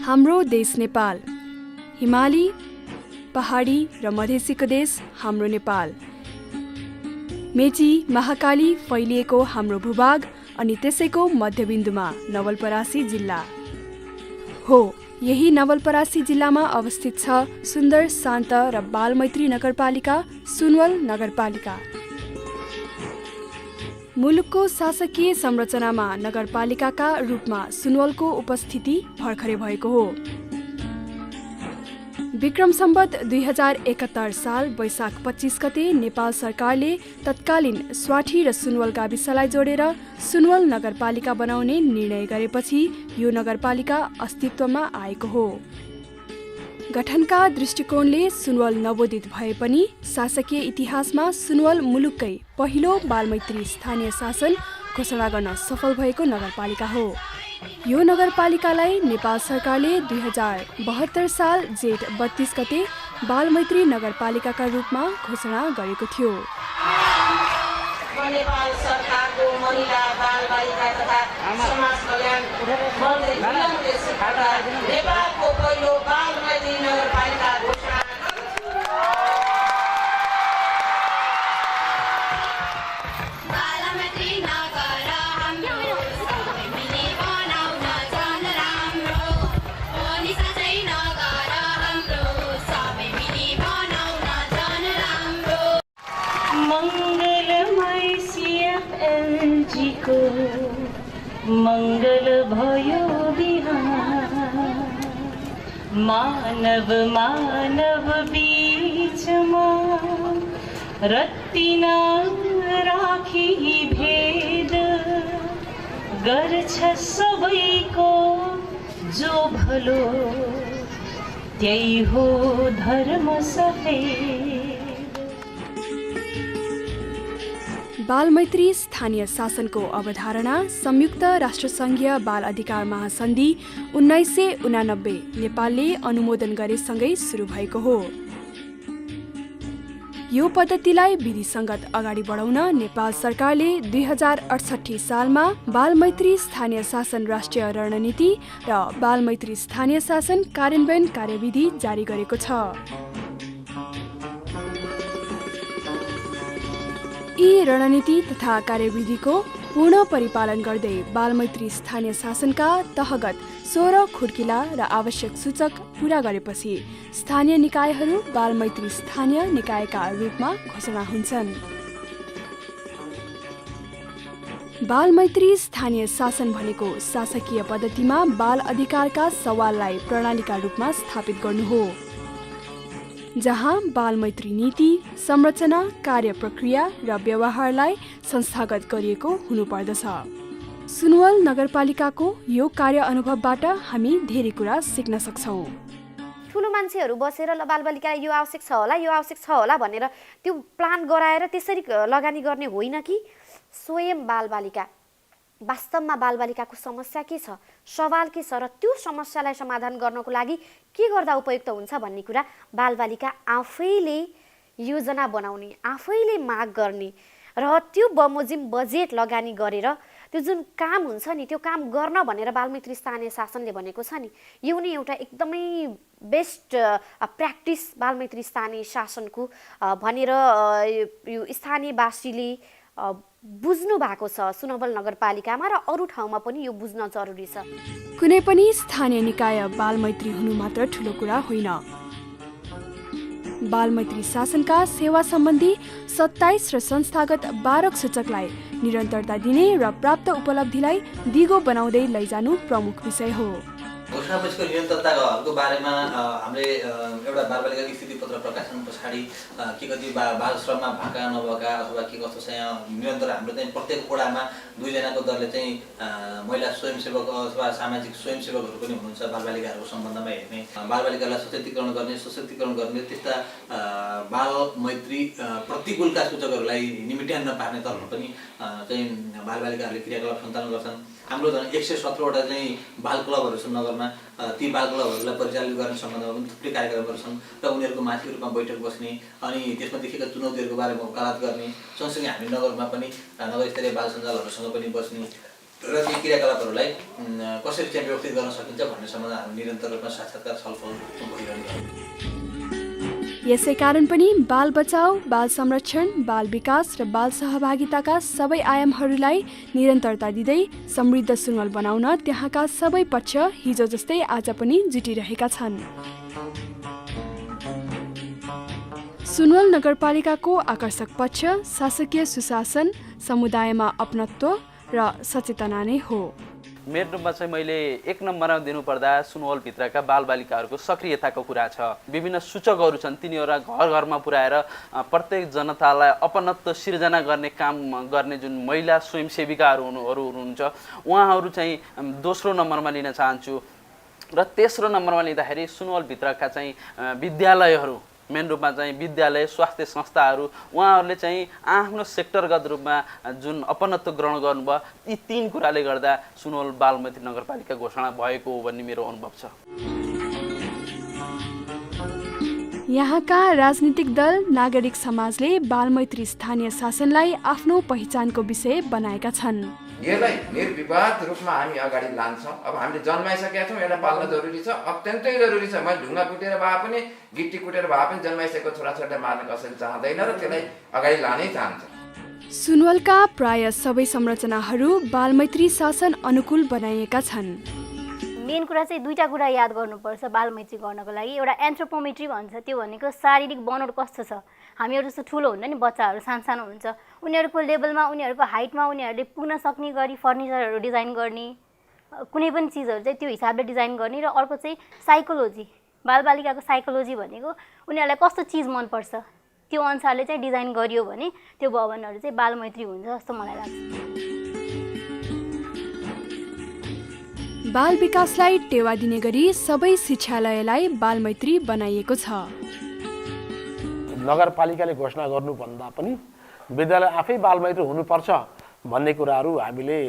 हाम्रो देश नेपाल हिमाली, पहाडी र मधेसीको देश हाम्रो नेपाल। मेची, महाकाली फैलिएको हाम्रो भूभाग अनि त्यसैको मध्यबिन्दुमा नवलपरासी जिल्ला हो। यही नवलपरासी जिल्लामा अवस्थित छ सुन्दर, शान्त र बालमैत्री नगरपालिका सुनवल नगरपालिका। मुलुकको शासकीय संरचनामा नगरपालिकाका रूपमा सुनवलको उपस्थिति भर्खरै भएको हो। विक्रम सम्वत 2071 साल वैशाख 25 गते नेपाल सरकारले तत्कालीन स्वाठी र सुनवल गाविसलाई जोडेर सुनवल नगरपालिका बनाउने निर्णय गरेपछि यो नगरपालिका अस्तित्वमा आएको हो। गठनका दृष्टिकोणले सुनवल नवोदित भए पनि शासकीय इतिहासमा सुनवल मुलुककै पहिलो बालमैत्री स्थानीय शासन घोषणा गर्न सफल भएको नगरपालिका हो। यो नगरपालिकालाई नेपाल सरकारले 2072 साल जेठ 32 गते बालमैत्री नगरपालिकाका रूपमा घोषणा गरेको थियो। नेपाल सरकारको महिला बालबालिका तथा समाज कल्याण मन्त्री नेपालको पहिलो बालमैत्री नगरपालिका घोषणा। मंगल भयो बिहान, मानव मानव बीचमा रत्ति राखी भेद गर्छ सबैको जो भलो त्यही हो धर्म सफेद। बालमैत्री स्थानीय शासनको अवधारणा संयुक्त राष्ट्रसङ्घीय बाल अधिकार महासन्धि 1989 नेपालले अनुमोदन गरेसँगै सुरु भएको हो। यो पद्धतिलाई विधिसङ्गत अगाडि बढाउन नेपाल सरकारले 2068 सालमा बालमैत्री स्थानीय शासन राष्ट्रिय रणनीति र बालमैत्री स्थानीय शासन कार्यान्वयन कार्यविधि जारी गरेको छ। यी रणनीति तथा कार्यविधिको पूर्ण परिपालन गर्दै बालमैत्री स्थानीय शासनका तहगत 16 खुड्किला र आवश्यक सूचक पूरा गरेपछि स्थानीय निकायहरू बालमैत्री स्थानीय निकायका रूपमा घोषणा हुन्छन्। बालमैत्री स्थानीय शासन भनेको शासकीय पद्धतिमा बाल अधिकारका सवाललाई प्रणालीका रूपमा स्थापित गर्नु हो, जहाँ बालमैत्री नीति, संरचना, कार्य प्रक्रिया र व्यवहारलाई संस्थागत गरिएको हुनुपर्दछ। सुनवल नगरपालिकाको यो कार्य अनुभवबाट हामी धेरै कुरा सिक्न सक्छौँ। ठुलो मान्छेहरू बसेर ल बालबालिकालाई यो आवश्यक छ होला, यो आवश्यक छ होला भनेर त्यो प्लान गराएर त्यसरी लगानी गर्ने होइन कि स्वयं बालबालिका वास्तवमा बालबालिकाको समस्या के छ, सवाल के छ र त्यो समस्यालाई समाधान गर्नको लागि के गर्दा उपयुक्त हुन्छ भन्ने कुरा बालबालिका आफैले योजना बनाउने, आफैले माग गर्ने र त्यो बमोजिम बजेट लगानी गरेर त्यो जुन काम हुन्छ नि त्यो काम गर्न भनेर बालमैत्री स्थानीय शासनले भनेको छ नि, यो नै एउटा एकदमै बेस्ट प्र्याक्टिस बालमैत्री स्थानीय शासनको भनेर यो स्थानीयवासीले बुझ्नु भएको छ सुनवल नगरपालिकामा र अरू ठाउँमा पनि यो बुझ्न जरुरी छ। कुनै पनि स्थानीय निकाय बालमैत्री हुनु मात्र ठुलो कुरा होइन। बालमैत्री शासनका सेवा सम्बन्धी 27 र संस्थागत 12 सूचकलाई निरन्तरता दिने र प्राप्त उपलब्धिलाई दिगो बनाउँदै लैजानु प्रमुख विषय हो। घोषणापछिको निरन्तरताको बारेमा हामीले एउटा बालबालिकाको स्थिति पत्र प्रकाशन पछाडि के कति बालश्रममा भएका नभएका अथवा के कस्तो छ यहाँ निरन्तर हाम्रो चाहिँ प्रत्येक वडामा 2 जनाको दरले चाहिँ महिला स्वयंसेवक अथवा सामाजिक स्वयंसेवकहरू पनि हुनुहुन्छ बालबालिकाहरूको सम्बन्धमा हेर्ने, बालबालिकालाई सशक्तिकरण गर्ने त्यस्ता बालमैत्री प्रतिकूलका सूचकहरूलाई निमिट्यान्न पार्ने तर्फ पनि चाहिँ बालबालिकाहरूले क्रियाकलाप सञ्चालन गर्छन्। हाम्रो झन् 117 वटा चाहिँ बाल क्लबहरू छन् नगरमा। ती बाल क्लबहरूलाई परिचालित गर्ने सम्बन्धमा पनि थुप्रै कार्यक्रमहरू छन् र उनीहरूको मासिक रूपमा बैठक बस्ने अनि त्यसमा देखेका चुनौतीहरूको बारेमा वकालत गर्ने, सँगसँगै हामी नगरमा पनि नगर स्तरीय बाल सञ्जालहरूसँग पनि बस्ने र ती क्रियाकलापहरूलाई कसरी चाहिँ व्यवस्थित गर्न सकिन्छ भन्ने सम्बन्धमा हामी निरन्तर रूपमा साक्षात्कार छलफल भइरहन्छ। यसै कारण पनि बाल बचाउ, बाल संरक्षण, बाल विकास र बाल सहभागिताका सबै आयामहरूलाई निरन्तरता दिँदै समृद्ध सुनवल बनाउन त्यहाँका सबै पक्ष हिजो जस्तै आज पनि जुटिरहेका छन्। सुनवल नगरपालिकाको आकर्षक पक्ष शासकीय सुशासन, समुदायमा अपनत्व र सचेतना नै हो। मेरो रूपमा चाहिँ मैले 1 नम्बरमा दिनुपर्दा सुनवलभित्रका बालबालिकाहरूको सक्रियताको कुरा छ। विभिन्न सूचकहरू छन्, तिनीहरू घर घरमा पुर्याएर प्रत्येक जनतालाई अपनत्व सिर्जना गर्ने काम गर्ने जुन महिला स्वयंसेविकाहरू हुनुहुन्छ उहाँहरू चाहिँ दोस्रो नम्बरमा लिन चाहन्छु। र तेस्रो नम्बरमा लिँदाखेरि सुनवलभित्रका चाहिँ विद्यालयहरू, मेन रूपमा चाहिँ विद्यालय, स्वास्थ्य संस्थाहरू उहाँहरूले चाहिँ आफ्नो सेक्टरगत रूपमा जुन अपनत्व ग्रहण गर्नुभयो, यी 3 कुराले गर्दा सुनवल बालमैत्री नगरपालिका घोषणा भएको हो भन्ने मेरो अनुभव छ। यहाँका राजनीतिक दल, नागरिक समाजले बालमैत्री स्थानीय शासनलाई आफ्नो पहिचानको विषय बनाएका छन्। यसलाई निर्विवाद रूपमा हामी अगाडि लान्छौँ। अब हामीले जन्माइसकेका छौँ, यसलाई पाल्न जरुरी छ, अत्यन्तै जरुरी छ। मैले ढुङ्गा कुटेर भए पनि, गिट्टी कुटेर भए पनि जन्माइसकेको छोराछोरीलाई मार्न कसैले चाहँदैन र त्यसलाई अगाडि लानै चाहन्छ। सुनवलका प्राय सबै संरचनाहरू बालमैत्री शासन अनुकूल बनाइएका छन्। मेन कुरा चाहिँ 2टा कुरा याद गर्नुपर्छ बालमैत्री गर्नको लागि। एउटा एन्थ्रोपोमेट्री भन्छ, त्यो भनेको शारीरिक बनोट कस्तो छ। हामीहरू जस्तो ठुलो हुन्छ नि, बच्चाहरू सानो हुन्छ, उनीहरूको लेभलमा, उनीहरूको हाइटमा उनीहरूले पुग्न सक्ने गरी फर्निचरहरू डिजाइन गर्ने, कुनै पनि चिजहरू चाहिँ त्यो हिसाबले डिजाइन गर्ने। र अर्को चाहिँ साइकोलोजी, बालबालिकाको साइकोलोजी भनेको उनीहरूलाई कस्तो चिज मनपर्छ त्यो अनुसारले चाहिँ डिजाइन गरियो भने त्यो भवनहरू चाहिँ बालमैत्री हुन्छ जस्तो मलाई लाग्छ। बाल विकासलाई टेवा दिने गरी सबै शिक्षालयलाई बालमैत्री बनाइएको छ। नगरपालिकाले घोषणा गर्नुभन्दा पनि विद्यालय आफै बालमैत्री हुनुपर्छ भन्ने कुराहरू हामीले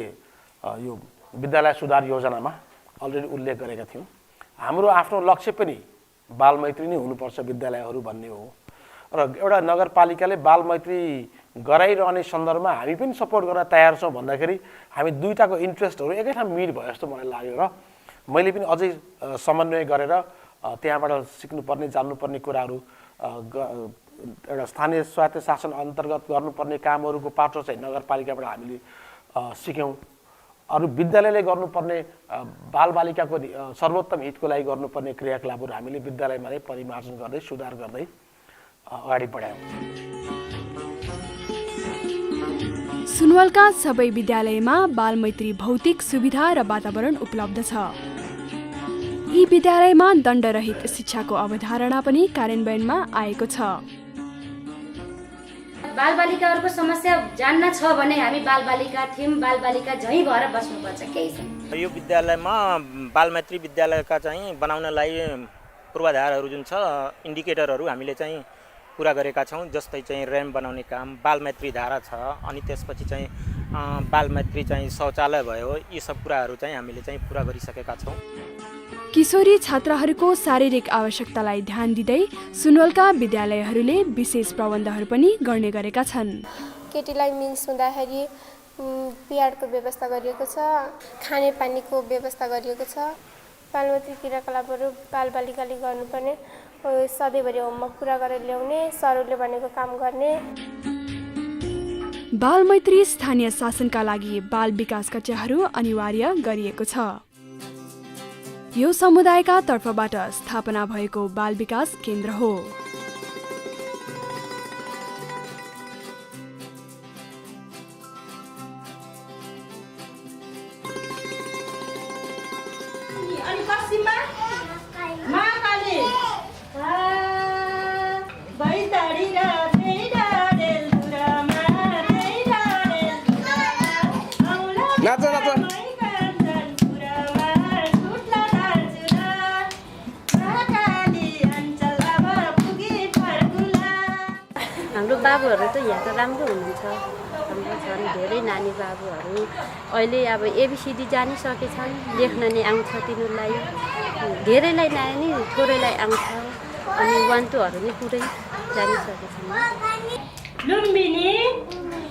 यो विद्यालय सुधार योजनामा अलरेडी उल्लेख गरेका थियौँ। हाम्रो आफ्नो लक्ष्य पनि बालमैत्री नै हुनुपर्छ विद्यालयहरू भन्ने हो। र एउटा नगरपालिकाले बालमैत्री गराइरहने सन्दर्भमा हामी पनि सपोर्ट गर्न तयार छौँ भन्दाखेरि हामी 2टाको इन्ट्रेस्टहरू एकै ठाउँ मिट भयो जस्तो मलाई लाग्यो। र मैले पनि अझै समन्वय गरेर त्यहाँबाट सिक्नुपर्ने, जान्नुपर्ने कुराहरू, एउटा स्थानीय स्वायत्त शासन अन्तर्गत गर्नुपर्ने कामहरूको पाटो चाहिँ नगरपालिकाबाट हामीले सिक्यौँ। अरू विद्यालयले गर्नुपर्ने बालबालिकाको सर्वोत्तम हितको लागि गर्नुपर्ने क्रियाकलापहरू हामीले विद्यालयमा नै परिमार्जन गर्दै, सुधार गर्दै अगाडि बढायौँ। सुनवलका सबै विद्यालयमा बालमैत्री भौतिक सुविधा र वातावरण उपलब्ध छ। यी विद्यालयमा दण्डरहित शिक्षाको अवधारणा पनि कार्यान्वयनमा आएको छ। बालबालिकाहरूको समस्या जान्न छ भने हामी बालबालिका थियौँ, बालबालिका झैँ भएर बस्नुपर्छ, केही छैन। यो विद्यालयमा बालमैत्री विद्यालयका चाहिँ बनाउनलाई पूर्वाधारहरू जुन छ, इन्डिकेटरहरू हामीले चाहिँ पुरा गरेका छौँ। जस्तै चाहिँ र्याम्प बनाउने काम, बालमैत्री धारा छ, अनि त्यसपछि चाहिँ बालमैत्री चाहिँ शौचालय भयो। यी सब कुराहरू चाहिँ हामीले चाहिँ पुरा गरिसकेका छौँ। किशोरी छात्राहरूको शारीरिक आवश्यकतालाई ध्यान दिँदै सुनवलका विद्यालयहरूले विशेष प्रबन्धहरू पनि गर्ने गरेका छन्। केटीलाई मिन्स हुँदाखेरि पियाडको व्यवस्था गरिएको छ, खानेपानीको व्यवस्था गरिएको छ। बालमैत्री क्रियाकलापहरू बालबालिकाले गर्नुपर्ने, सधैँभरि होमवर्क पुरा गरेर ल्याउने, सरहरूले भनेको काम गर्ने। बालमैत्री स्थानीय शासनका लागि बाल विकास कक्षाहरू अनिवार्य गरिएको छ। यो समुदायका तर्फबाट स्थापना भएको बाल विकास केन्द्र हो। अनि पश्चिममा महाकाली भैदाडी र बेडाडेल दुरामा बेडाडेल नाच नाच हाम्रो बाबुहरू त यहाँ त राम्रो हुनुहुन्छ, हाम्रो छन् धेरै नानी बाबुहरू। अहिले अब एबिसिडी जानिसकेछन्, लेख्न नै आउँछ तिनीहरूलाई, धेरैलाई नानी थोरैलाई आउँछ, अनि 1 2 हरू नै पुरै जानिसकेछन्। लुम्बिनी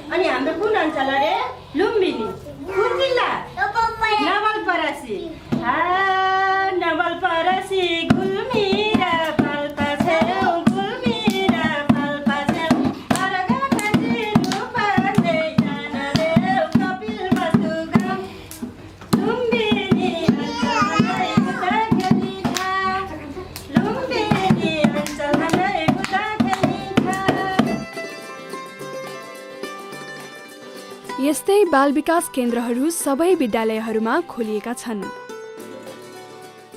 अनि हाम्रो कुन अञ्चल अरे? लुम्बिनी कुन जिल्ला? यस्तै बाल विकास केन्द्रहरू सबै विद्यालयहरूमा खोलिएका छन्।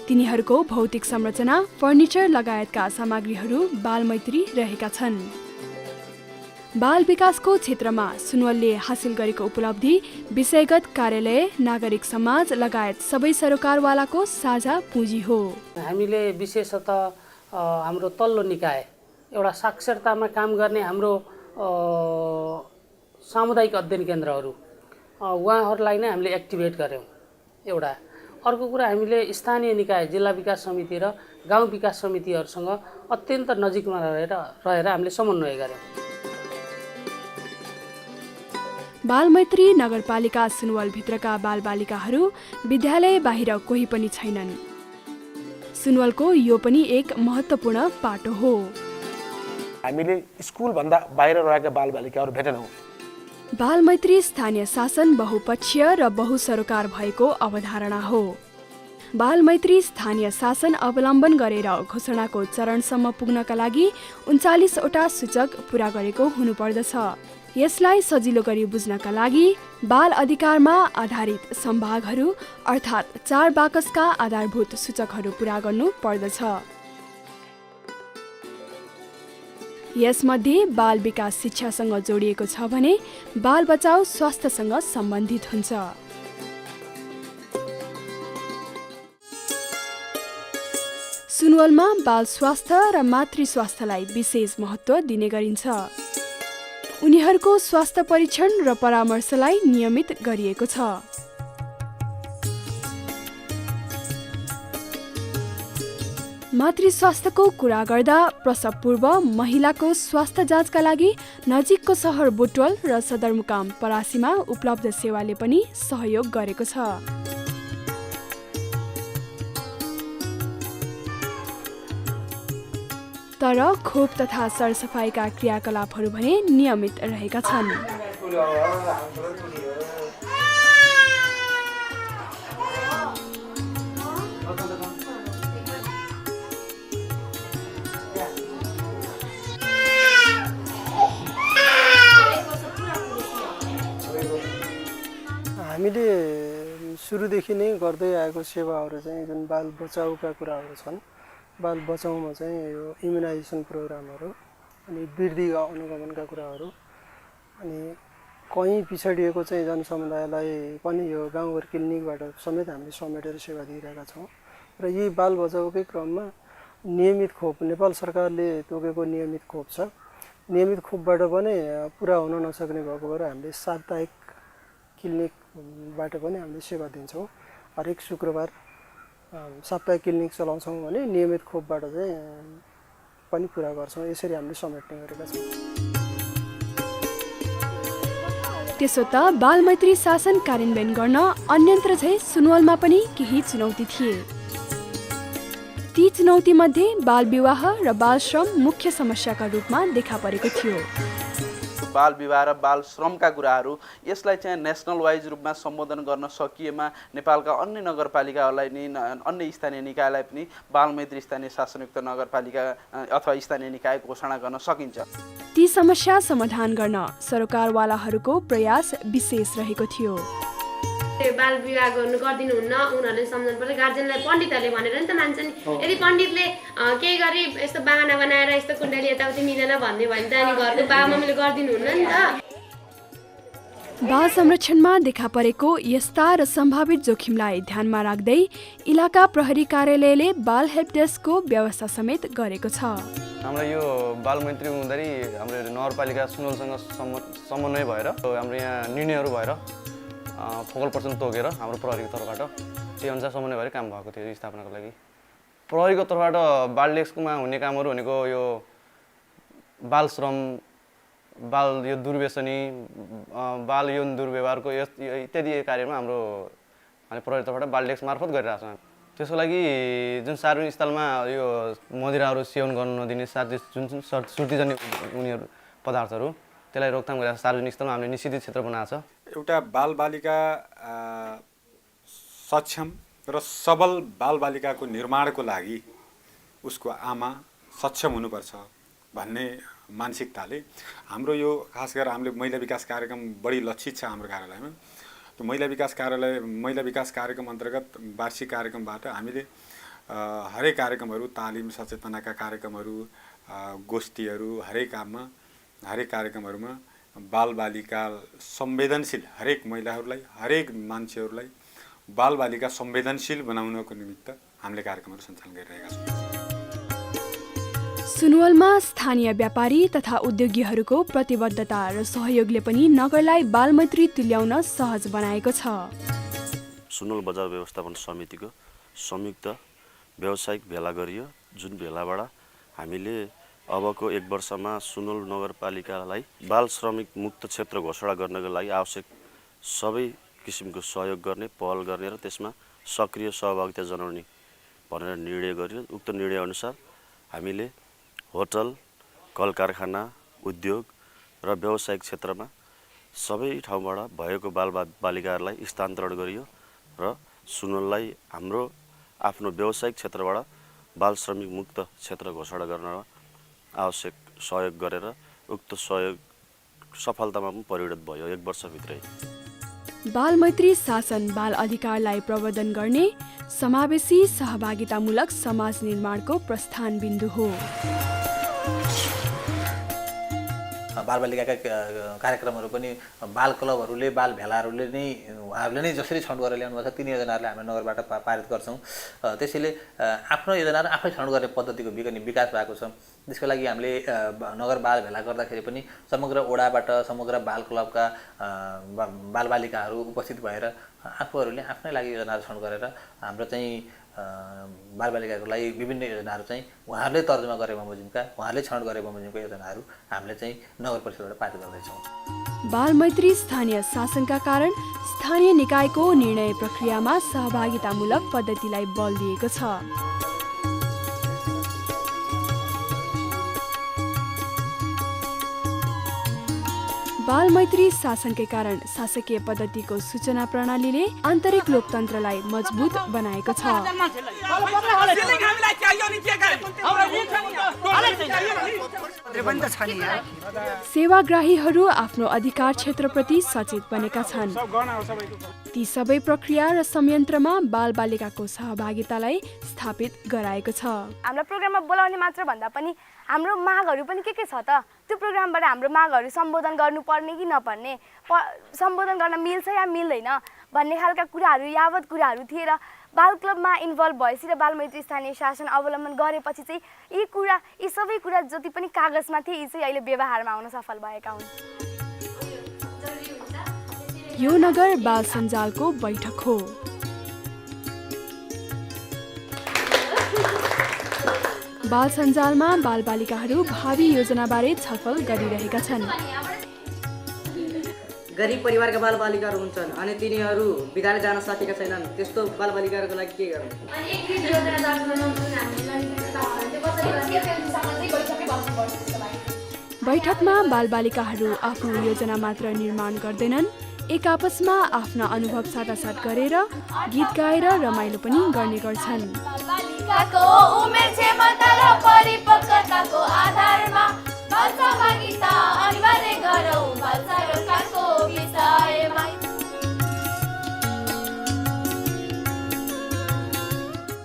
तिनीहरूको भौतिक संरचना, फर्निचर लगायतका सामग्रीहरू बालमैत्री रहेका छन्। बाल विकासको क्षेत्रमा सुनवलले हासिल गरेको उपलब्धि विषयगत कार्यालय, नागरिक समाज लगायत सबै सरोकारवालाको साझा पुँजी हो। हामीले विशेषतः हाम्रो तल्लो निकाय एउटा साक्षरतामा काम गर्ने हाम्रो सामुदायिक अध्ययन केन्द्रहरू उहाँहरूलाई नै हामीले एक्टिभेट गऱ्यौँ एउटा। अर्को कुरा हामीले स्थानीय निकाय, जिल्ला विकास समिति र गाउँ विकास समितिहरूसँग अत्यन्त नजिकमा रहेर हामीले समन्वय गऱ्यौँ। बालमैत्री नगरपालिका सुनवलभित्रका बालबालिकाहरू विद्यालय बाहिर कोही पनि छैनन्। सुनवलको यो पनि एक महत्त्वपूर्ण पाटो हो। हामीले स्कुलभन्दा बाहिर रहेका बालबालिकाहरू भेटेनौँ। बालमैत्री स्थानीय शासन बहुपक्षीय र बहुसरोकार भएको अवधारणा हो। बालमैत्री स्थानीय शासन अवलम्बन गरेर घोषणाको चरणसम्म पुग्नका लागि 39वटा सूचक पूरा गरेको हुनुपर्दछ। यसलाई सजिलो गरी बुझ्नका लागि बाल अधिकारमा आधारित सम्भागहरू अर्थात् 4 बाकसका आधारभूत सूचकहरू पूरा गर्नु पर्दछ। यसमध्ये बाल विकास शिक्षासँग जोडिएको छ भने बाल बचाउ स्वास्थ्यसँग सम्बन्धित हुन्छ। सुनवलमा बाल स्वास्थ्य र मातृ स्वास्थ्यलाई विशेष महत्त्व दिने गरिन्छ। उनीहरूको स्वास्थ्य परीक्षण र परामर्शलाई नियमित गरिएको छ। मातृ स्वास्थ्यको कुरा गर्दा प्रसव पूर्व महिलाको स्वास्थ्य जाँचका लागि नजिकको सहर बुटवल र सदरमुकाम परासीमा उपलब्ध सेवाले पनि सहयोग गरेको छ। तर खोप तथा सरसफाइका क्रियाकलापहरू भने नियमित रहेका छन्। हामीले सुरुदेखि नै गर्दै आएको सेवाहरू चाहिँ जुन बाल बचाउका कुराहरू छन्, बाल बचाउमा चाहिँ यो इम्युनाइजेसन प्रोग्रामहरू, अनि वृद्धि अनुगमनका कुराहरू, अनि कहीँ पिछडिएको चाहिँ जनसमुदायलाई पनि यो गाउँघर क्लिनिकबाट समेत हामीले समेटेर सेवा दिइरहेका छौँ। र यी बाल बचाउकै क्रममा नियमित खोप, नेपाल सरकारले तोकेको नियमित खोप छ। नियमित खोपबाट पनि पुरा हुन नसक्ने भएको भएर हामीले साप्ताहिक क्लिनिकबाट पनि हामीले सेवा दिन्छौँ। हरेक शुक्रबार साप्ताहिक क्लिनिक चलाउँछौँ भने नियमित खोपबाट चाहिँ पनि पुरा गर्छौँ। यसरी हामीले समेट्ने गरेका छौँ। त्यसो त बालमैत्री शासन कार्यान्वयन गर्न अन्यत्र चाहिँ सुनवलमा पनि केही चुनौती थिए। ती चुनौतीमध्ये बाल विवाह र बाल श्रम मुख्य समस्याका रूपमा देखा परेको थियो। बाल विवाह र बाल श्रमका कुराहरू यसलाई चाहिँ नेसनल वाइज रूपमा सम्बोधन गर्न सकिएमा नेपालका अन्य नगरपालिकाहरूलाई नि अन्य स्थानीय निकायलाई पनि बालमैत्री स्थानीय शासनयुक्त नगरपालिका अथवा स्थानीय निकाय घोषणा गर्न सकिन्छ। ती समस्या समाधान गर्न सरकारवालाहरूको प्रयास विशेष रहेको थियो। बाल विवाह गर्दिनुहुन्न उनीहरूले सम्झनु पर्छ। गार्जेनलाई पण्डितहरूले भनेर नि त मान्छ नि। यदि पण्डितले केही गरी यस्तो बाहना बनाएर यस्तो कुण्डली यताउति मिलेन भन्ने भयो भने त अनि घरको बाबामम्मीले गरिदिनुहुन्न नि त। बाल संरक्षणमा देखा परेको यस्ता र सम्भावित जोखिमलाई ध्यानमा राख्दै इलाका प्रहरी कार्यालयले बाल हेल्प डेस्कको व्यवस्था समेत गरेको छ। हाम्रो यो बालमैत्री हुँदाखेरि हाम्रो नगरपालिका सुनवलसँग समन्वय भएर हाम्रो यहाँ निर्णयहरू भएर फोकल पर्सन तोकेर हाम्रो प्रहरीको तर्फबाट त्यो अनुसार समन्वय भएर काम भएको थियो स्थापनाको लागि। प्रहरीको तर्फबाट बाल डेस्कमा हुने कामहरू भनेको यो बाल श्रम, बाल यो दुर्व्यसनी, बाल यौन दुर्व्यवहारको इत्यादि कार्यमा हाम्रो प्रहरी तर्फबाट बाल डेस्क मार्फत गरिरहेको छौँ। त्यसको लागि जुन सार्वजनिक स्थलमा यो मदिराहरू सेवन गर्न नदिने साथै जुन सुर्तीजन्य उनीहरू पदार्थहरू त्यसलाई रोकथाम गरेर सार्वजनिक स्थलमा हामीले निषेधित क्षेत्र बनाएको छ। एउटा बालबालिका सक्षम र सबल बालबालिकाको निर्माणको लागि उसको आमा सक्षम हुनुपर्छ भन्ने मानसिकताले हाम्रो यो खास गरेर हामीले महिला विकास कार्यक्रम बढी लक्षित छ हाम्रो कार्यालयमा। त्यो महिला विकास कार्यक्रम अन्तर्गत वार्षिक कार्यक्रमबाट हामीले हरेक कार्यक्रमहरू, तालिम सचेतनाका कार्यक्रमहरू, गोष्ठीहरू, हरेक कार्यक्रमहरूमा बालबालिका संवेदनशील हरेक महिलाहरूलाई, हरेक मान्छेहरूलाई बालबालिका संवेदनशील बनाउनको निमित्त हामीले कार्यक्रमहरू सञ्चालन गरिरहेका छौँ। सुनवलमा स्थानीय व्यापारी तथा उद्योगीहरूको प्रतिबद्धता र सहयोगले पनि नगरलाई बालमैत्री तुल्याउन सहज बनाएको छ। सुनवल बजार व्यवस्थापन समितिको संयुक्त व्यावसायिक भेला गरियो, जुन भेलाबाट हामीले अबको 1 वर्षमा सुनवल नगरपालिकालाई बाल श्रमिक मुक्त क्षेत्र घोषणा गर्नको लागि आवश्यक सबै किसिमको सहयोग गर्ने, पहल गर्ने र त्यसमा सक्रिय सहभागिता जनाउने भनेर निर्णय गरियो। उक्त निर्णयअनुसार हामीले होटल, कल कारखाना, उद्योग र व्यावसायिक क्षेत्रमा सबै ठाउँबाट भएको बालबालिकाहरूलाई स्थानान्तरण गरियो र सुनवललाई हाम्रो आफ्नो व्यावसायिक क्षेत्रबाट बाल श्रमिक मुक्त क्षेत्र घोषणा गर्न आवश्यक सहयोग गरेर उक्त सहयोग सफलतामा पनि परिणत भयो 1 वर्षभित्रै। बालमैत्री शासन बाल अधिकारलाई प्रवर्धन गर्ने समावेशी सहभागितामूलक समाज निर्माणको प्रस्थान बिन्दु हो। बालबालिकाका कार्यक्रमहरू पनि बाल क्लबहरूले, बाल भेलाहरूले नै उहाँहरूले नै जसरी छनौट गरेर ल्याउनु भएको छ, तिनी योजनाहरूले हामी नगरबाट पारित गर्छौँ। त्यसैले आफ्नो योजनाहरू आफै छनौट गर्ने पद्धतिको विकास भएको छ। त्यसको लागि हामीले नगर बाल भेला गर्दाखेरि पनि समग्र वडाबाट समग्र बाल क्लबका बालबालिकाहरू उपस्थित भएर आफूहरूले आफ्नै लागि योजनाहरू छनौट गरेर हाम्रो चाहिँ बालबालिकाको लागि विभिन्न योजनाहरू चाहिँ उहाँहरूले तर्जुमा गरे बमोजिमका, उहाँहरूले छनौट गरे बमोजिमका योजनाहरू हामीले चाहिँ नगर परिषदबाट पारित गर्दैछौँ। बालमैत्री स्थानीय शासनका कारण स्थानीय निकायको निर्णय प्रक्रियामा सहभागितामूलक पद्धतिलाई बल दिएको छ। बालमैत्री शासनकै कारण शासकीय पद्धतिको सूचना प्रणालीले आन्तरिक लोकतन्त्रलाई मजबुत बनाएको छ। सेवाग्राहीहरू आफ्नो अधिकार क्षेत्रप्रति सचेत बनेका छन्। ती सबै प्रक्रिया र संयन्त्रमा बालबालिकाको सहभागितालाई स्थापित गराएको छ। हाम्रो प्रोग्राममा बोलाउने मात्र भन्दा पनि हाम्रो मागहरू पनि के छ त, त्यो प्रोग्रामबाट हाम्रो मागहरू सम्बोधन गर्नुपर्ने कि नपर्ने, सम्बोधन गर्न मिल्छ या मिल्दैन भन्ने खालका कुराहरू, यावत कुराहरू थिए र बाल क्लबमा इन्भल्भ भएपछि र बालमैत्री स्थानीय शासन अवलम्बन गरेपछि चाहिँ यी सबै कुरा जति पनि कागजमा थिए यी चाहिँ अहिले व्यवहारमा आउन सफल भएका हुन्। यो नगर बाल सञ्जालको बैठक हो। बाल सञ्जालमा बालबालिकाहरू भावी योजनाबारे छलफल गरिरहेका छन्। गरिब परिवारका बालबालिकाहरू हुन्छन् अनि तिनीहरू विद्यालय जान सकेका छैनन्, त्यस्तो बालबालिकाहरूको लागि के गर्नु? बैठकमा बालबालिकाहरू आफ्नो योजना मात्र निर्माण गर्दैनन्, एक आपसमा आफ्ना अनुभव साटासाट गरेर गीत गाएर रमाइलो पनि गर्ने गर्छन्।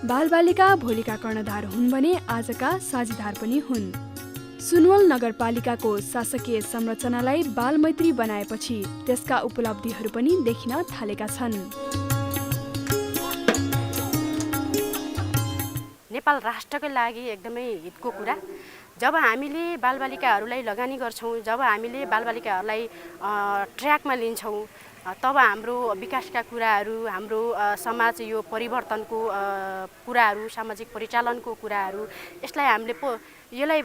बालबालिका भोलिका कर्णधार हुन् भने आजका साझेदार पनि हुन्। सुनवल नगरपालिकाको शासकीय संरचनालाई बालमैत्री बनाएपछि त्यसका उपलब्धिहरू पनि देखिन थालेका छन्। नेपाल राष्ट्रकै लागि एकदमै हितको कुरा। जब हामीले बालबालिकाहरूलाई लगानी गर्छौँ, जब हामीले बालबालिकाहरूलाई ट्र्याकमा लिन्छौँ, तब हाम्रो विकासका कुराहरू, हाम्रो समाज यो परिवर्तनको कुराहरू, सामाजिक परिचालनको कुराहरू, यसलाई हामीले यसलाई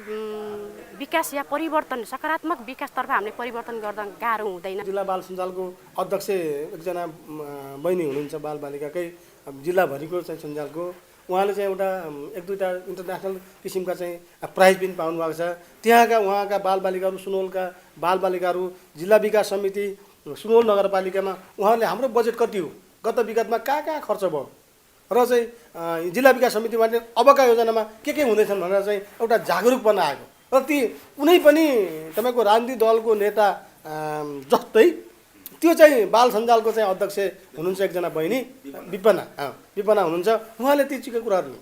विकास या परिवर्तन, सकारात्मक विकासतर्फ हामीले परिवर्तन गर्दा गाह्रो हुँदैन। जिल्ला बाल सञ्जालको अध्यक्ष एकजना बहिनी हुनुहुन्छ बालबालिकाकै जिल्लाभरिको चाहिँ सञ्जालको, उहाँले चाहिँ एक दुईवटा इन्टरनेसनल किसिमका चाहिँ प्राइज पनि पाउनु भएको छ। त्यहाँका उहाँका बालबालिकाहरू, सुनवलका बालबालिकाहरू जिल्ला विकास समिति सुनवल नगरपालिकामा उहाँहरूले हाम्रो बजेट कति हो, गत विगतमा कहाँ खर्च भयो र चाहिँ जिल्ला विकास समितिमा अबका योजनामा के हुँदैछन् भनेर चाहिँ एउटा जागरुकपना आएको। र ती कुनै पनि तपाईँको राजनीतिक दलको नेता जस्तै त्यो चाहिँ बाल सञ्जालको चाहिँ अध्यक्ष हुनुहुन्छ एकजना बहिनी विपना हुनुहुन्छ। उहाँले ती चिका कुराहरू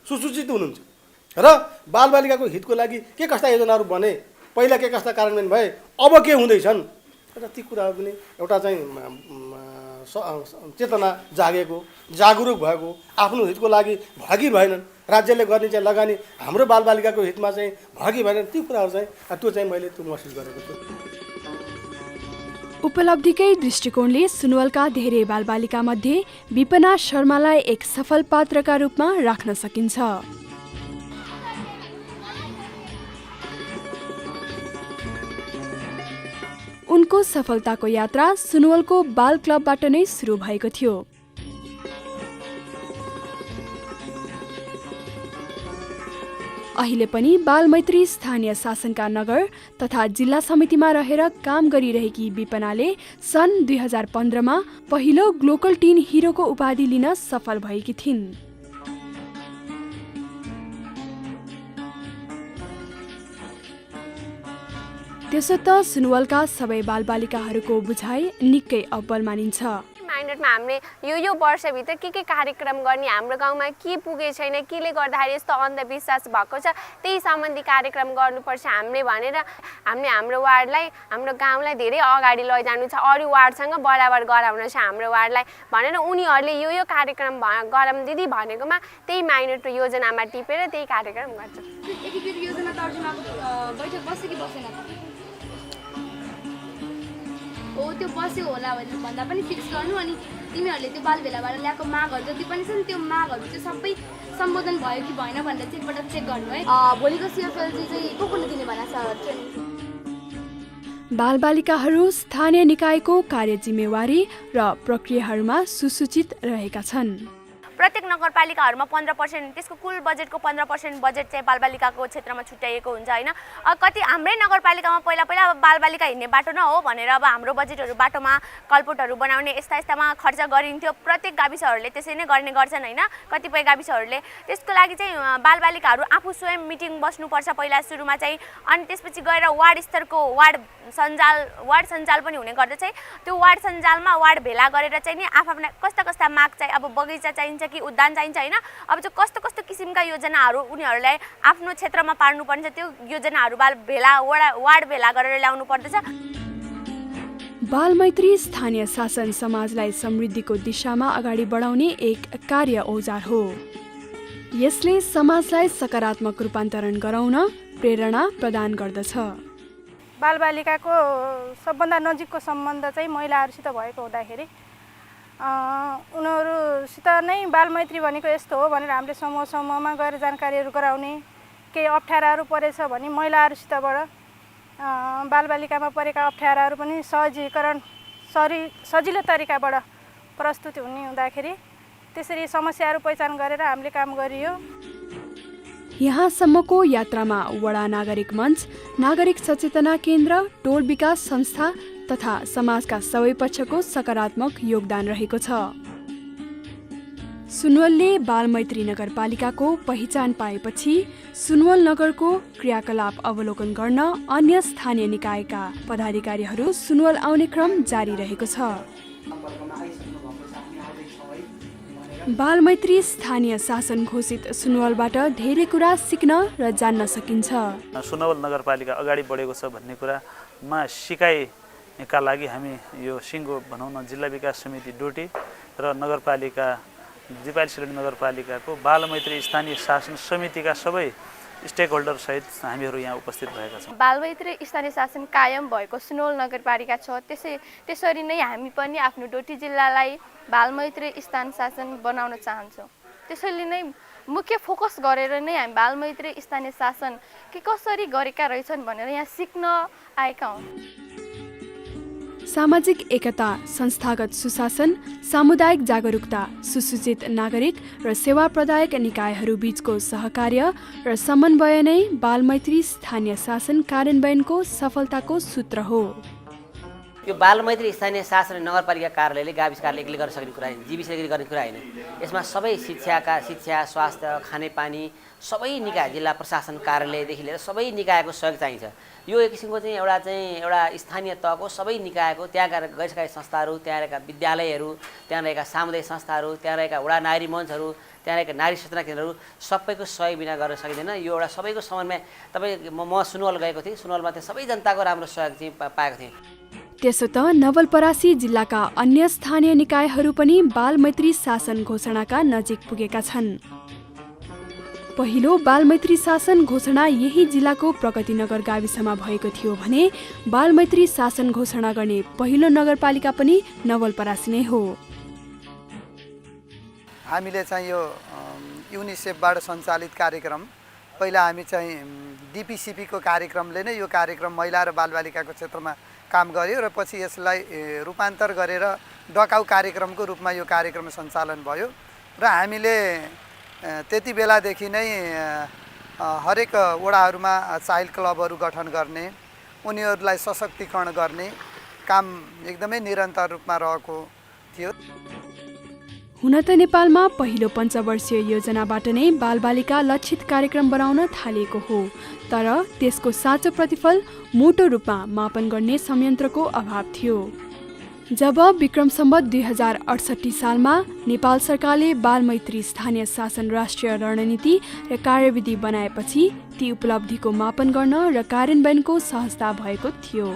सुसूचित हुनुहुन्छ र बालबालिकाको हितको लागि के कस्ता योजनाहरू बने, पहिला के कस्ता कार्यान्वयन भए, अब के हुँदैछन् र ती कुराहरू पनि एउटा चाहिँ चेतना जागेको, जागरुक भएको, आफ्नो हितको लागि भागी भएनन्, राज्यले गर्ने चाहिँ लगानी हाम्रो बालबालिकाको हितमा चाहिँ भागी भएनन्, ती कुराहरू चाहिँ त्यो चाहिँ मैले त्यो महसुस गरेको छु। उपलब्धिकै दृष्टिकोणले सुनवलका धेरै बालबालिका मध्ये विपना शर्मालाई एक सफल पात्रका रूपमा राख्न सकिन्छ। उनको सफलताको यात्रा सुनवलको बाल क्लबबाट नै सुरु भएको थियो। अहिले पनि बालमैत्री स्थानीय शासनका नगर तथा जिल्ला समितिमा रहेर काम गरिरहेकी विपनाले सन् 2015मा पहिलो ग्लोकल टिन हिरोको उपाधि लिन सफल भएकी थिइन्। त्यसो त सुनवलका सबै बालबालिकाहरूको बुझाइ निकै अब्बल मानिन्छ। माइन्डमा हामीले यो वर्षभित्र के कार्यक्रम गर्ने, हाम्रो गाउँमा के पुगे छैन, केले गर्दाखेरि यस्तो अन्धविश्वास भएको छ, त्यही सम्बन्धी कार्यक्रम गर्नुपर्छ हामीले भनेर हामीले हाम्रो वार्डलाई, हाम्रो गाउँलाई धेरै अगाडि लैजानु छ, अरू वार्डसँग बराबर गराउन छ हाम्रो वार्डलाई भनेर उनीहरूले यो कार्यक्रम गरौँ दिदी भनेकोमा त्यही माइनर योजनामा टिपेर त्यही कार्यक्रम गर्छ। एकीकृत योजना तर्जुमाको बैठक बस्यो कि बसेन? हो त्यो बस्यो होला भनेर भन्दा पनि फिक्स गर्नु, अनि तिमीहरूले त्यो बाल भेलाबाट ल्याएको मागहरू जति पनि छन् त्यो मागहरू चाहिँ सबै सम्बोधन भयो कि भएन भनेर चाहिँ एकपल्ट चेक गर्नु है। भोलिको सिएफएलजी चाहिँ को दिने भनेको छ ट्रेनिङ? बालबालिकाहरू स्थानीय निकायको कार्य जिम्मेवारी र प्रक्रियाहरूमा सुसूचित रहेका छन्। प्रत्येक नगरपालिकाहरूमा 15% त्यसको कुल बजेटको 15% बजेट चाहिँ बालबालिकाको क्षेत्रमा छुट्याइएको हुन्छ होइन। कति हाम्रै नगरपालिकामा पहिला बालबालिका हिँड्ने बाटो नहो भनेर अब हाम्रो बजेटहरू बाटोमा कलपोटहरू बनाउने यस्तामा खर्च गरिन्थ्यो। प्रत्येक गाविसहरूले त्यसै नै गर्ने गर्छन् होइन, कतिपय गाविसहरूले। त्यसको लागि चाहिँ बालबालिकाहरू आफू स्वयं मिटिङ बस्नुपर्छ पहिला सुरुमा चाहिँ, अनि त्यसपछि गएर वार्ड स्तरको वार्ड सञ्जाल पनि हुने गर्दछ। त्यो वार्ड सञ्जालमा वार्ड भेला गरेर चाहिँ नि आफ्ना कस्ता माग चाहिँ, अब बगैँचा चाहिन्छ कि उद्यान चाहिन्छ होइन, अब चाहिँ कस्तो किसिमका योजनाहरू उनीहरूलाई आफ्नो क्षेत्रमा पार्नुपर्छ, त्यो योजनाहरू वार्ड भेला गरेर ल्याउनु पर्दछ। बालमैत्री स्थानीय शासन समाजलाई समृद्धिको दिशामा अगाडि बढाउने एक कार्य औजार हो। यसले समाजलाई सकारात्मक रूपान्तरण गराउन प्रेरणा प्रदान गर्दछ। बालबालिकाको सबभन्दा नजिकको सम्बन्ध चाहिँ महिलाहरूसित भएको हुँदाखेरि उनीहरूसित नै बालमैत्री भनेको यस्तो हो भनेर हामीले समूहमा गएर जानकारीहरू गराउने, केही अप्ठ्याराहरू परेछ भने महिलाहरूसितबाट बालबालिकामा परेका अप्ठ्याराहरू पनि सजिलो तरिकाबाट प्रस्तुत हुने हुँदाखेरि त्यसरी समस्याहरू पहिचान गरेर हामीले काम गरियो। यहाँसम्मको यात्रामा वडा नागरिक मञ्च, नागरिक सचेतना केन्द्र, टोल विकास संस्था तथा समाजका सबै पक्षको सकारात्मक योगदान रहेको छ। सुनवलले बालमैत्री नगरपालिकाको पहिचान पाएपछि सुनवल नगरको क्रियाकलाप अवलोकन गर्न अन्य स्थानीय निकायका पदाधिकारीहरू सुनवल आउने क्रम जारी रहेको छ। बालमैत्री स्थानीय शासन घोषित सुनवलबाट धेरै कुरा सिक्न र जान्न सकिन्छ। सुनवल नगरपालिका अगाडि बढेको छ भन्ने कुरामा सिकाइका लागि हामी यो सिङ्गो भनौँ न जिल्ला विकास समिति डोटी र नगरपालिका दिपाली सिलगढी नगरपालिकाको बालमैत्री स्थानीय शासन समितिका सबै स्टेक होल्डर सहित हामीहरू यहाँ उपस्थित भएका छौँ। बालमैत्री स्थानीय शासन कायम भएको सुनवल नगरपालिका छ, त्यसरी नै हामी पनि आफ्नो डोटी जिल्लालाई बालमैत्री स्थानीय शासन बनाउन चाहन्छौँ। त्यसैले नै मुख्य फोकस गरेर नै हामी बालमैत्री स्थानीय शासन के कसरी गरेका रहेछन् भनेर यहाँ सिक्न आएका हौँ। सामाजिक एकता, संस्थागत सुशासन, सामुदायिक जागरुकता, सुसूचित नागरिक र सेवा प्रदायक निकायहरू बीचको सहकार्य र समन्वय नै बालमैत्री स्थानीय शासन कार्यान्वयनको सफलताको सूत्र हो। यो बालमैत्री स्थानीय शासन नगरपालिका कार्यालयले गाविस कार्यालयले गर्न सक्ने कुरा होइन, जीविसले गर्ने कुरा होइन। यसमा सबै शिक्षा, स्वास्थ्य, खानेपानी सबै निकाय, जिल्ला प्रशासन कार्यालयदेखि लिएर सबै निकायको सहयोग चाहिन्छ। यो एक किसिमको चाहिँ एउटा स्थानीय तहको सबै निकायको, त्यहाँका गैर सरकारी संस्थाहरू, त्यहाँ रहेका विद्यालयहरू, त्यहाँ रहेका सामुदायिक संस्थाहरू, त्यहाँ रहेका वडा नारी मञ्चहरू, त्यहाँ रहेका नारी सूचना केन्द्रहरू सबैको सहयोग बिना गर्न सकिँदैन। यो एउटा सबैको समन्वय। तपाईँ म सुनवल गएको थिएँ, सुनवलमा त्यहाँ सबै जनताको राम्रो सहयोग चाहिँ पाएको थिएँ। त्यसो त नवलपरासी जिल्लाका अन्य स्थानीय निकायहरू पनि बालमैत्री शासन घोषणाका नजिक पुगेका छन्। पहिलो बालमैत्री शासन घोषणा यही जिल्लाको प्रगतिनगर गाविसमा भएको थियो भने बालमैत्री शासन घोषणा गर्ने पहिलो नगरपालिका पनि नवलपरासी नै हो। हामीले चाहिँ यो युनिसेफबाट सञ्चालित कार्यक्रम, पहिला हामी चाहिँ डिपिसिपीको कार्यक्रमले नै यो कार्यक्रम महिला र बालबालिकाको क्षेत्रमा काम गर्यो र पछि यसलाई रूपान्तर गरेर डकाउ कार्यक्रमको रूपमा यो कार्यक्रम सञ्चालन भयो र हामीले त्यति बेलादेखि नै हरेक वडाहरूमा चाइल्ड क्लबहरू गठन गर्ने, उनीहरूलाई सशक्तिकरण गर्ने काम एकदमै निरन्तर रूपमा रहेको थियो। हुन त नेपालमा पहिलो पञ्चवर्षीय योजनाबाट नै बालबालिका लक्षित कार्यक्रम बनाउन थालिएको हो, तर त्यसको साँचो प्रतिफल मोटो रूपमा मापन गर्ने संयन्त्रको अभाव थियो। जब विक्रम सम्वत 2068 सालमा नेपाल सरकारले बालमैत्री स्थानीय शासन राष्ट्रिय रणनीति र कार्यविधि बनाएपछि ती उपलब्धिको मापन गर्न र कार्यान्वयनको सहजता भएको थियो।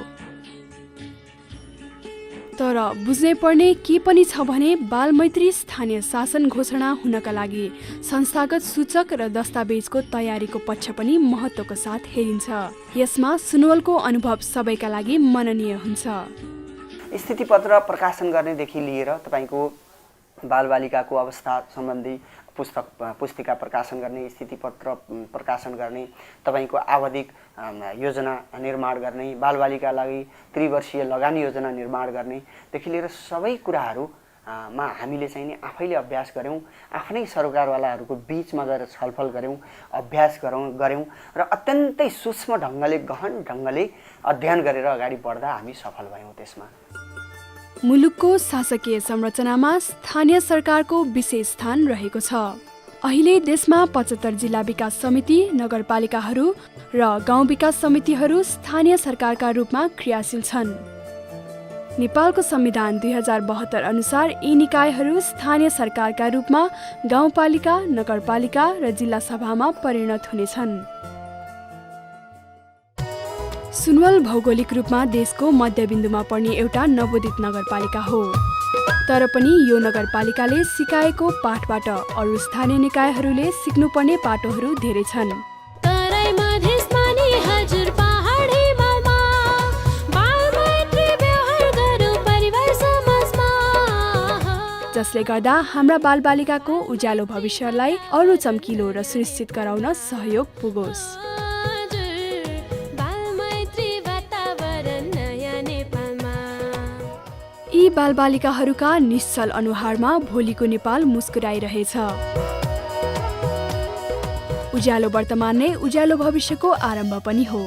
तर बुझ्नै पर्ने के पनि छ भने बालमैत्री स्थानीय शासन घोषणा हुनका लागि संस्थागत सूचक र दस्तावेजको तयारीको पक्ष पनि महत्त्वको साथ हेरिन्छ। यसमा सुनवलको अनुभव सबैका लागि मननीय हुन्छ। स्थितिपत्र प्रकाशन गर्नेदेखि लिएर तपाईँको बालबालिकाको अवस्था सम्बन्धी पुस्तिका प्रकाशन गर्ने, स्थितिपत्र प्रकाशन गर्ने, तपाईँको आवधिक योजना निर्माण गर्ने, बालबालिका लागि त्रिवर्षीय लगानी योजना निर्माण गर्नेदेखि लिएर सबै कुराहरूमा हामीले चाहिँ नि आफैले अभ्यास गऱ्यौँ, आफ्नै सरकारवालाहरूको बिचमा गएर छलफल गऱ्यौँ, अभ्यास गऱ्यौँ र अत्यन्तै सूक्ष्म ढङ्गले, गहन ढङ्गले अध्ययन गरेर अगाडि बढ्दा हामी सफल भयौँ। त्यसमा मुलुकको शासकीय संरचनामा स्थानीय सरकारको विशेष स्थान रहेको छ। अहिले देशमा 75 जिल्ला विकास समिति, नगरपालिकाहरू र गाउँ विकास समितिहरू स्थानीय सरकारका रूपमा क्रियाशील छन्। नेपालको संविधान 2072 अनुसार यी निकायहरू स्थानीय सरकारका रूपमा गाउँपालिका, नगरपालिका र जिल्ला सभामा परिणत हुनेछन्। सुनवल भौगोलिक रूपमा देशको मध्यबिन्दुमा पर्ने एउटा नवोदित नगरपालिका हो, तर पनि यो नगरपालिकाले सिकाएको पाठबाट अरू स्थानीय निकायहरूले सिक्नुपर्ने पाटोहरू धेरै छन्। जसले गर्दा हाम्रा बालबालिकाको उज्यालो भविष्यलाई अरू चम्किलो र सुनिश्चित गराउन सहयोग पुगोस्। यी बालबालिकाहरूका निश्चल अनुहारमा भोलिको नेपाल मुस्कुराइरहेछ। उज्यालो वर्तमान नै उज्यालो भविष्यको आरम्भ पनि हो।